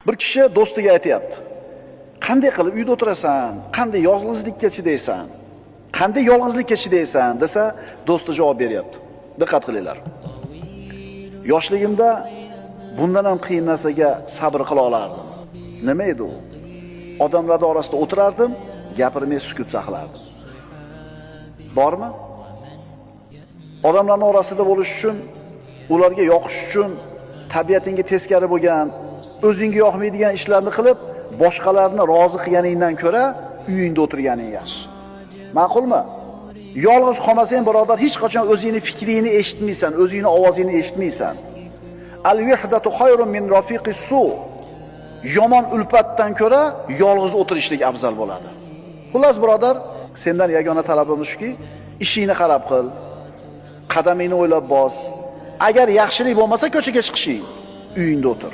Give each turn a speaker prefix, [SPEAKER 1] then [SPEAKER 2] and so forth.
[SPEAKER 1] Bir kishi do'stiga aytayapti. Qanday qilib uyda o'tirasan? Qanday yolg'izlikka chidaysan? Qanday yolg'izlikka chidaysan desa, do'sti javob beryapti. Diqqat qilinglar. Yoshligimda bundan ham qiyin narsaga sabr qila olardim. Nima edi u? Odamlar orasida o'tirardim, gapirmay sukut saqlardim. Bormi? Odamlarning orasida bo'lish uchun, ularga yoqish uchun tabiatingga teskari bo'lgan, o'zingga yoqmaydigan ishlarni qilib, boshqalarni rozi qilganingdan ko'ra uyingda o'tirganing yaxshi. Ma'qulmi? Yolg'iz qolmasang, birodar, hech qachon o'zingning fikringni eshitmaysan, o'zingning ovozingni eshitmaysan. Al-wihdatu khayrun min rafiqis su. Yomon ulfatdan ko'ra yolg'iz o'tirishlik afzal bo'ladi. Xullas, birodar, sendan yagona talabim shuki, ishingni qarab qil, qadamingni o'ylab bos. Agar yaxshilik bo'lmasa, ko'chaga chiqishing, uyingda o'tir.